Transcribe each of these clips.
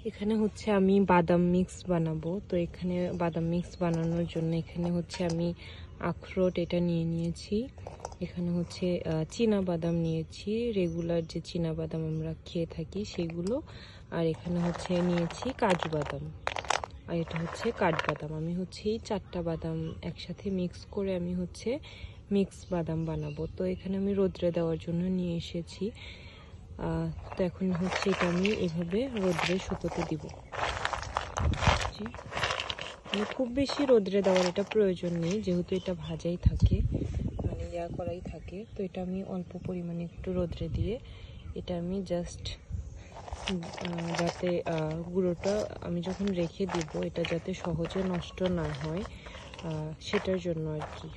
এখানে হচ্ছে আমি বাদাম মিক্স বানাবো। তো এখানে বাদাম মিক্স বানানোর জন্য এখানে হচ্ছে আমি আখরোট এটা নিয়ে নিয়েছি। এখানে হচ্ছে চীনা বাদাম নিয়েছি, রেগুলার যে চীনা বাদাম আমরা খেয়ে থাকি সেগুলো। আর এখানে হচ্ছে নিয়েছি কাজু বাদাম, আর এটা হচ্ছে কাঠবাদাম। আমি হচ্ছে এই 4টা বাদাম একসাথে মিক্স করে আমি হচ্ছে মিক্স বাদাম বানাবো। তো এখানে আমি রোদ্রে দেওয়ার জন্য নিয়ে এসেছি। তো এখন হচ্ছে এটা আমি এভাবে রোদ্রে শুকোতে দিব। মানে খুব বেশি রোদ্রে দেওয়ার এটা প্রয়োজন নেই, যেহেতু এটা ভাজাই থাকে, মানে ইয়া করাই থাকে। তো এটা আমি অল্প পরিমাণে একটু রোদ্রে দিয়ে এটা আমি জাস্ট যাতে গুঁড়োটা আমি যখন রেখে দিব এটা যাতে সহজে নষ্ট না হয় সেটার জন্য আর কি।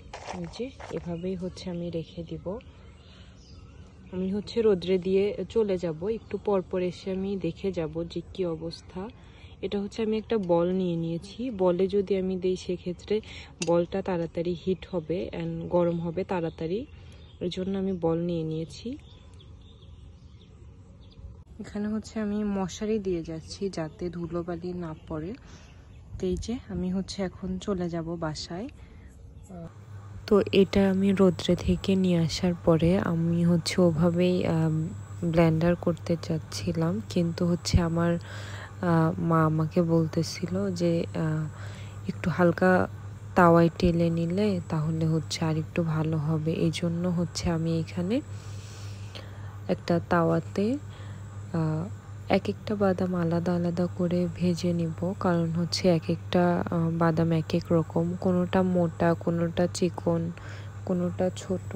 যে এভাবেই হচ্ছে আমি রেখে দিব। আমি হচ্ছে রোদ্রে দিয়ে চলে যাব, একটু পর পর এসে আমি দেখে যাব যে কি অবস্থা। এটা হচ্ছে আমি একটা বল নিয়ে নিয়েছি। বলে যদি আমি দিই সেক্ষেত্রে বলটা তাড়াতাড়ি হিট হবে অ্যান্ড গরম হবে তাড়াতাড়ি, এর জন্য আমি বল নিয়ে নিয়েছি। এখানে হচ্ছে আমি মশারি দিয়ে যাচ্ছি যাতে ধুলোবালি না পড়ে। তো এই যে আমি হচ্ছে এখন চলে যাব বাসায়। তো এটা আমি রোদ্রে থেকে নিয়ে আসার পরে আমি হচ্ছে ওভাবেই ব্লেন্ডার করতে চাচ্ছিলাম, কিন্তু হচ্ছে আমার মা আমাকে বলতেছিল যে একটু হালকা তাওয়ায় টেলে নিলে তাহলে হচ্ছে আর একটু ভালো হবে। এই জন্য হচ্ছে আমি এখানে একটা তাওয়াতে এক একটা বাদাম আলাদা আলাদা করে ভেজে নিব, কারণ হচ্ছে এক একটা বাদাম এক এক রকম, কোনোটা মোটা, কোনোটা চিকন, কোনোটা ছোট,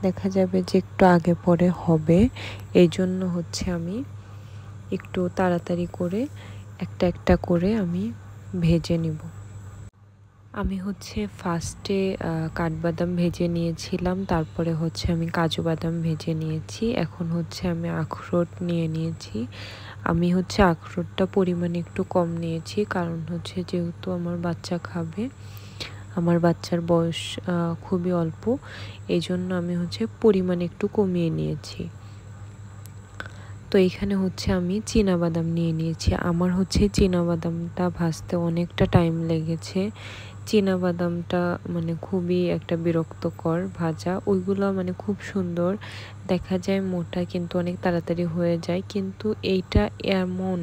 দেখা যাবে যে একটু আগে পরে হবে। এই জন্য হচ্ছে আমি একটু তাড়াতাড়ি করে একটা একটা করে আমি ভেজে নিব। আমি হচ্ছে ফার্স্টে কাঠবাদাম ভেজে নিয়েছিলাম, তারপরে হচ্ছে আমি কাজু বাদাম ভেজে নিয়েছি। এখন হচ্ছে আমি আখরোট নিয়ে নিয়েছি। আমি হচ্ছে আখরোটটা পরিমাণে একটু কম নিয়েছি, কারণ হচ্ছে যেহেতু আমার বাচ্চা খাবে, আমার বাচ্চার বয়স খুবই অল্প, এই জন্য আমি হচ্ছে পরিমাণে একটু কমিয়ে নিয়েছি। তো এখানে হচ্ছে আমি চীনা বাদাম নিয়ে নিয়েছি। আমার হচ্ছে চীনা বাদামটা ভাজতে অনেকটা টাইম লেগেছে। চীনা বাদামটা মানে খুবই একটা বিরক্তকর ভাজা, ওইগুলো মানে খুব সুন্দর দেখা যায় মোটা, কিন্তু অনেক তাড়াতাড়ি হয়ে যায়, কিন্তু এইটা এমন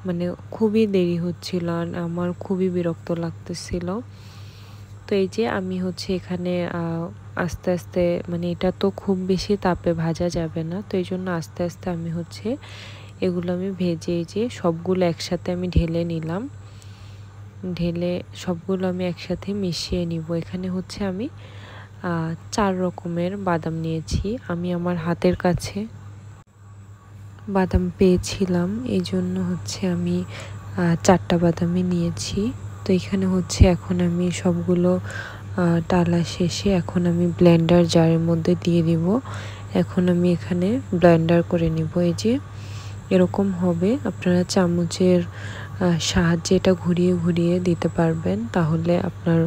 মানে খুবই দেরি হচ্ছিল আর আমার খুবই বিরক্ত লাগতেছিল। তো এই যে আমি হচ্ছে এখানে আস্তে আস্তে, মানে এটা তো খুব বেশি তাপে ভাজা যাবে না, তো এই জন্য আস্তে আস্তে আমি হচ্ছে এগুলো আমি ভেজে এই যে সবগুলো একসাথে আমি ঢেলে নিলাম। ঢেলে সবগুলো আমি একসাথে মিশিয়ে নিব। এখানে হচ্ছে আমি 4 রকমের বাদাম নিয়েছি। আমি আমার হাতের কাছে বাদাম পেয়েছিলাম, এই জন্য হচ্ছে আমি 4টা বাদামই নিয়েছি। তো এখানে হচ্ছে এখন আমি সবগুলো ডালা শেষে এখন আমি ব্লেন্ডার জারের মধ্যে দিয়ে দিব। এখন আমি এখানে ব্লেন্ডার করে নিব। এই যে এরকম হবে, আপনারা চামচের সাহায্যে এটা ঘুরিয়ে ঘুরিয়ে দিতে পারবেন, তাহলে আপনার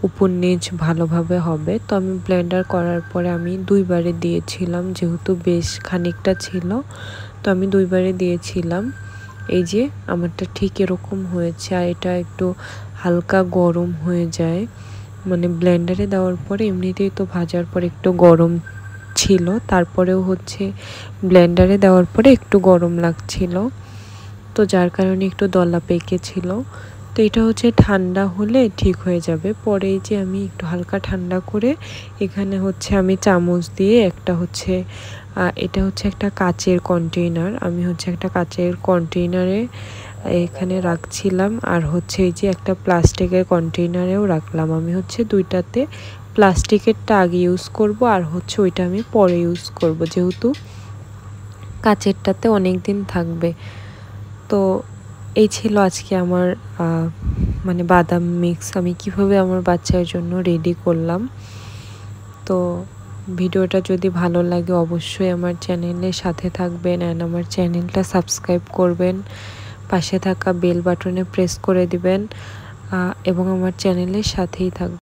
উপর নিচ ভালোভাবে হবে। তো আমি ব্লেন্ডার করার পরে আমি 2বারে দিয়েছিলাম, যেহেতু বেশ খানিকটা ছিল, তো আমি 2বারে দিয়েছিলাম। এই যে আমারটা ঠিক এরকম হয়েছে। আর এটা একটু হালকা গরম হয়ে যায়, মানে ব্লেন্ডারে দেওয়ার পরে এমনিতেই তো ভাজার পর একটু গরম ছিল, তারপরেও হচ্ছে ব্লেন্ডারে দেওয়ার পরে একটু গরম লাগছিল, তো যার কারণে একটু দলা পেকেছিল। তো এটা হচ্ছে ঠান্ডা হলে ঠিক হয়ে যাবে। পরে যে আমি একটু হালকা ঠান্ডা করে এখানে হচ্ছে আমি চামচ দিয়ে একটা হচ্ছে এটা হচ্ছে একটা কাচের কন্টেইনার, আমি হচ্ছে একটা কাচের কন্টেইনারে এখানে রাখছিলাম, আর হচ্ছে এই যে একটা প্লাস্টিকের কন্টেইনারেও রাখলাম। আমি হচ্ছে 2টাতে প্লাস্টিকেরটা আগে ইউজ করব, আর হচ্ছে ওইটা আমি পরে ইউজ করব, যেহেতু কাচেরটাতে অনেক দিন থাকবে। তো এই ছিল আজকে আমার মানে বাদাম মিক্স আমি কিভাবে আমার বাচ্চার জন্য রেডি করলাম। তো ভিডিওটা যদি ভালো লাগে অবশ্যই আমার চ্যানেলের সাথে থাকবেন অ্যান্ড আমার চ্যানেলটা সাবস্ক্রাইব করবেন, পাশে থাকা বেল বাটনে প্রেস করে দিবেন এবং আমার চ্যানেলের সাথেই থাকবেন।